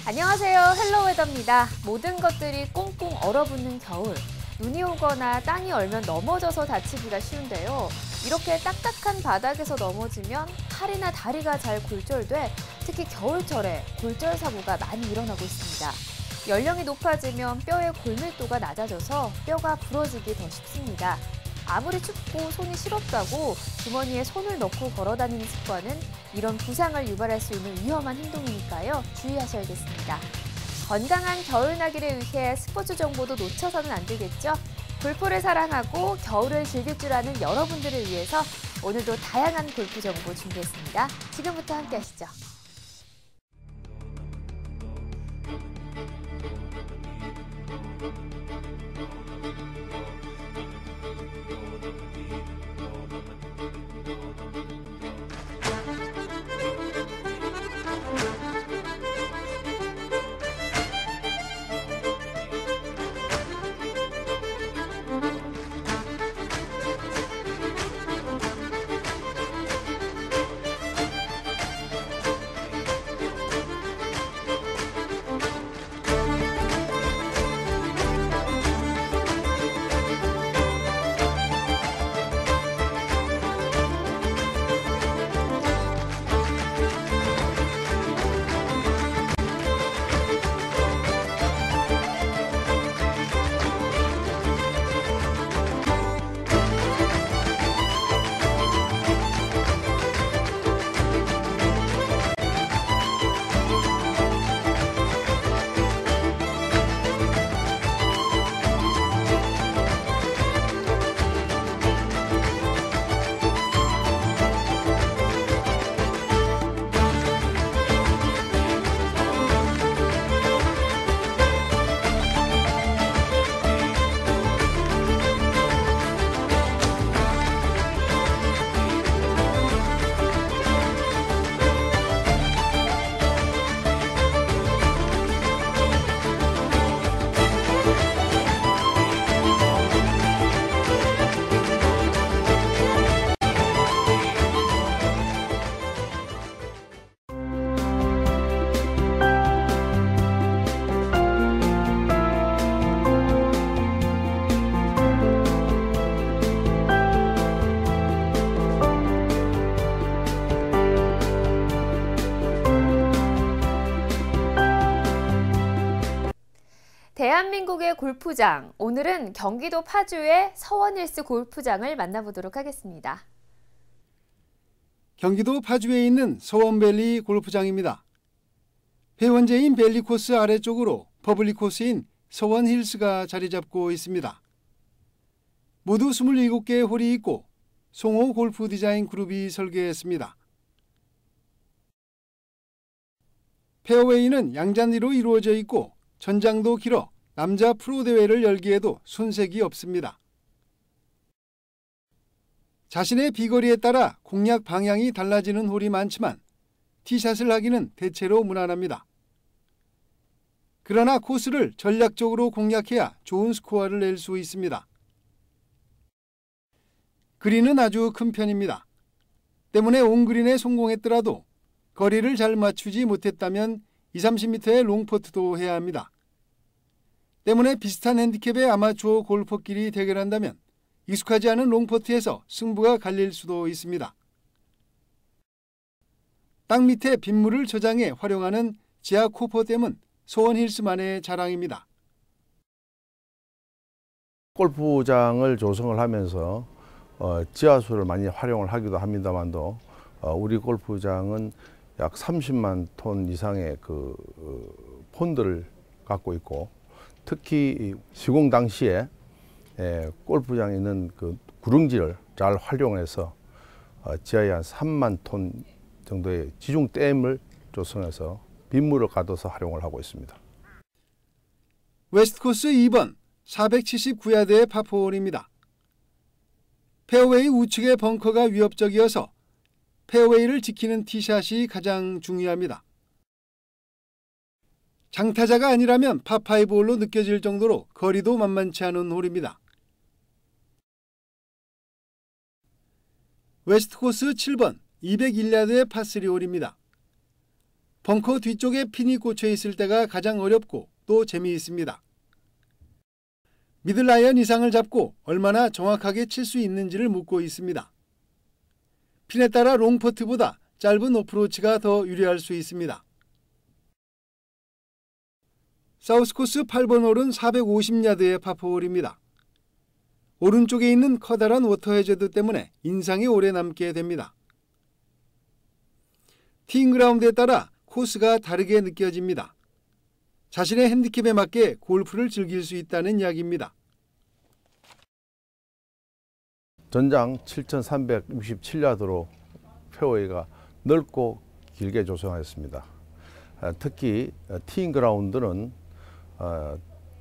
안녕하세요. 헬로웨더입니다. 모든 것들이 꽁꽁 얼어붙는 겨울. 눈이 오거나 땅이 얼면 넘어져서 다치기가 쉬운데요. 이렇게 딱딱한 바닥에서 넘어지면 팔이나 다리가 잘 골절돼 특히 겨울철에 골절 사고가 많이 일어나고 있습니다. 연령이 높아지면 뼈의 골밀도가 낮아져서 뼈가 부러지기 더 쉽습니다. 아무리 춥고 손이 시렵다고 주머니에 손을 넣고 걸어다니는 습관은 이런 부상을 유발할 수 있는 위험한 행동이니까요. 주의하셔야겠습니다. 건강한 겨울나기를 위해 스포츠 정보도 놓쳐서는 안 되겠죠. 골프를 사랑하고 겨울을 즐길 줄 아는 여러분들을 위해서 오늘도 다양한 골프 정보 준비했습니다. 지금부터 함께 하시죠. 대한민국의 골프장, 오늘은 경기도 파주의 서원힐스 골프장을 만나보도록 하겠습니다. 경기도 파주에 있는 서원밸리 골프장입니다. 폐원제인 밸리 코스 아래쪽으로 퍼블릭 코스인 서원힐스가 자리 잡고 있습니다. 모두 27개의 홀이 있고 송호 골프 디자인 그룹이 설계했습니다. 페어웨이는 양잔디로 이루어져 있고 전장도 길어 남자 프로 대회를 열기에도 손색이 없습니다. 자신의 비거리에 따라 공략 방향이 달라지는 홀이 많지만 티샷을 하기는 대체로 무난합니다. 그러나 코스를 전략적으로 공략해야 좋은 스코어를 낼 수 있습니다. 그린은 아주 큰 편입니다. 때문에 온그린에 성공했더라도 거리를 잘 맞추지 못했다면 20-30m의 롱퍼트도 해야 합니다. 때문에 비슷한 핸디캡의 아마추어 골퍼끼리 대결한다면 익숙하지 않은 롱퍼트에서 승부가 갈릴 수도 있습니다. 땅 밑에 빗물을 저장해 활용하는 지하 코퍼댐은 서원힐스만의 자랑입니다. 골프장을 조성을 하면서 지하수를 많이 활용을 하기도 합니다만도 우리 골프장은 약 30만 톤 이상의 폰들을 갖고 있고 특히 시공 당시에 골프장에 있는 구릉지를 잘 활용해서 지하에 한 3만 톤 정도의 지중 댐을 조성해서 빗물을 가둬서 활용을 하고 있습니다. 웨스트코스 2번 479야드의 파4홀입니다. 페어웨이 우측의 벙커가 위협적이어서 페어웨이를 지키는 티샷이 가장 중요합니다. 장타자가 아니라면 파5 홀로 느껴질 정도로 거리도 만만치 않은 홀입니다. 웨스트코스 7번 201야드의 파3 홀입니다. 벙커 뒤쪽에 핀이 꽂혀 있을 때가 가장 어렵고 또 재미있습니다. 미들아이언 이상을 잡고 얼마나 정확하게 칠 수 있는지를 묻고 있습니다. 핀에 따라 롱퍼트보다 짧은 어프로치가 더 유리할 수 있습니다. 사우스코스 8번 홀은 450야드의 파포홀입니다. 오른쪽에 있는 커다란 워터 해저드 때문에 인상이 오래 남게 됩니다. 티잉 그라운드에 따라 코스가 다르게 느껴집니다. 자신의 핸디캡에 맞게 골프를 즐길 수 있다는 이야기입니다. 전장 7,367야드로 페어웨이가 넓고 길게 조성하였습니다. 특히 티잉 그라운드는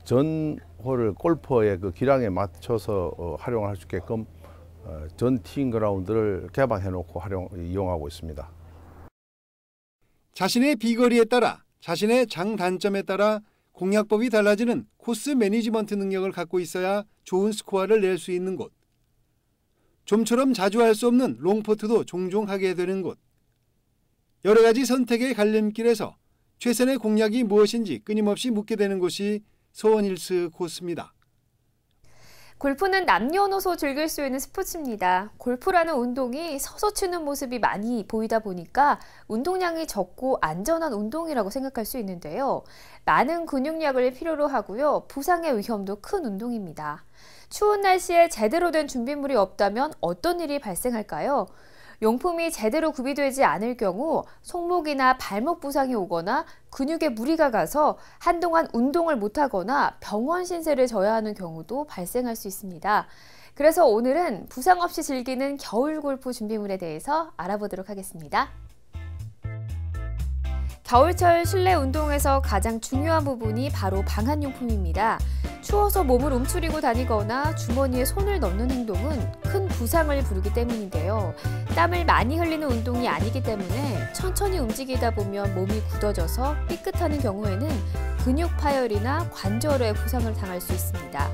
전 홀을 골퍼의 그 기량에 맞춰서 활용할 수 있게끔 전 티잉 그라운드를 개방해 놓고 이용하고 있습니다. 자신의 비거리에 따라 자신의 장단점에 따라 공략법이 달라지는 코스 매니지먼트 능력을 갖고 있어야 좋은 스코어를 낼 수 있는 곳. 좀처럼 자주 할 수 없는 롱퍼트도 종종 하게 되는 곳. 여러 가지 선택의 갈림길에서 최선의 공략이 무엇인지 끊임없이 묻게 되는 곳이 소원힐스 코스입니다. 골프는 남녀노소 즐길 수 있는 스포츠입니다. 골프라는 운동이 서서 치는 모습이 많이 보이다 보니까 운동량이 적고 안전한 운동이라고 생각할 수 있는데요. 많은 근육량을 필요로 하고요. 부상의 위험도 큰 운동입니다. 추운 날씨에 제대로 된 준비물이 없다면 어떤 일이 발생할까요? 용품이 제대로 구비되지 않을 경우 손목이나 발목 부상이 오거나 근육에 무리가 가서 한동안 운동을 못하거나 병원 신세를 져야 하는 경우도 발생할 수 있습니다. 그래서 오늘은 부상 없이 즐기는 겨울 골프 준비물에 대해서 알아보도록 하겠습니다. 겨울철 실내 운동에서 가장 중요한 부분이 바로 방한용품입니다. 추워서 몸을 움츠리고 다니거나 주머니에 손을 넣는 행동은 큰 부상을 부르기 때문인데요. 땀을 많이 흘리는 운동이 아니기 때문에 천천히 움직이다 보면 몸이 굳어져서 삐끗하는 경우에는 근육 파열이나 관절에 부상을 당할 수 있습니다.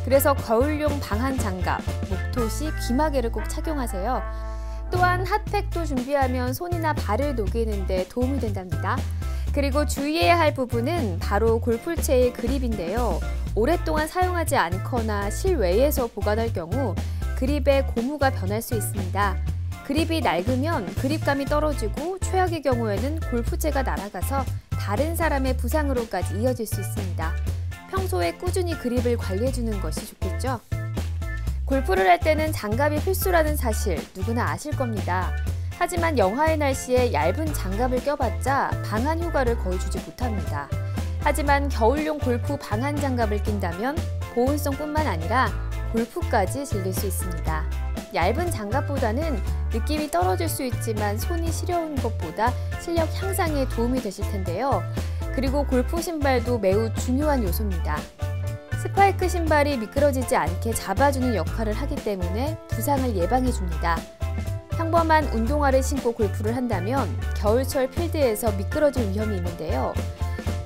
그래서 거울용 방한 장갑, 목토시, 귀마개를 꼭 착용하세요. 또한 핫팩도 준비하면 손이나 발을 녹이는 데 도움이 된답니다. 그리고 주의해야 할 부분은 바로 골프채의 그립인데요. 오랫동안 사용하지 않거나 실외에서 보관할 경우 그립의 고무가 변할 수 있습니다. 그립이 낡으면 그립감이 떨어지고 최악의 경우에는 골프채가 날아가서 다른 사람의 부상으로까지 이어질 수 있습니다. 평소에 꾸준히 그립을 관리해주는 것이 좋겠죠? 골프를 할 때는 장갑이 필수라는 사실 누구나 아실 겁니다. 하지만 영하의 날씨에 얇은 장갑을 껴봤자 방한 효과를 거의 주지 못합니다. 하지만 겨울용 골프 방한 장갑을 낀다면 보온성뿐만 아니라 골프까지 즐길 수 있습니다. 얇은 장갑보다는 느낌이 떨어질 수 있지만 손이 시려운 것보다 실력 향상에 도움이 되실 텐데요. 그리고 골프 신발도 매우 중요한 요소입니다. 스파이크 신발이 미끄러지지 않게 잡아주는 역할을 하기 때문에 부상을 예방해줍니다. 평범한 운동화를 신고 골프를 한다면 겨울철 필드에서 미끄러질 위험이 있는데요.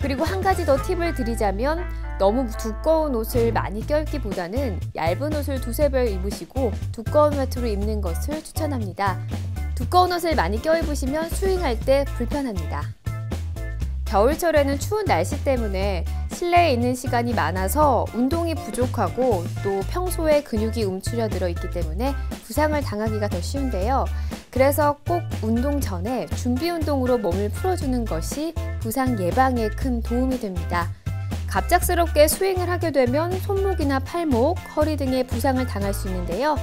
그리고 한 가지 더 팁을 드리자면 너무 두꺼운 옷을 많이 껴입기보다는 얇은 옷을 두세 벌 입으시고 두꺼운 외투로 입는 것을 추천합니다. 두꺼운 옷을 많이 껴입으시면 스윙할 때 불편합니다. 겨울철에는 추운 날씨 때문에 실내에 있는 시간이 많아서 운동이 부족하고 또 평소에 근육이 움츠려들어 있기 때문에 부상을 당하기가 더 쉬운데요. 그래서 꼭 운동 전에 준비 운동으로 몸을 풀어주는 것이 부상 예방에 큰 도움이 됩니다. 갑작스럽게 스윙을 하게 되면 손목이나 팔목, 허리 등의 부상을 당할 수 있는데요.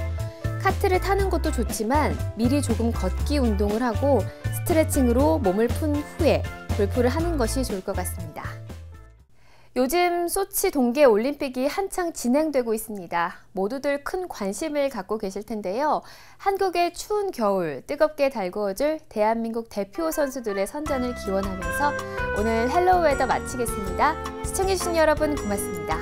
카트를 타는 것도 좋지만 미리 조금 걷기 운동을 하고 스트레칭으로 몸을 푼 후에 골프를 하는 것이 좋을 것 같습니다. 요즘 소치 동계올림픽이 한창 진행되고 있습니다. 모두들 큰 관심을 갖고 계실 텐데요. 한국의 추운 겨울 뜨겁게 달구어줄 대한민국 대표 선수들의 선전을 기원하면서 오늘 헬로우 웨더 마치겠습니다. 시청해주신 여러분 고맙습니다.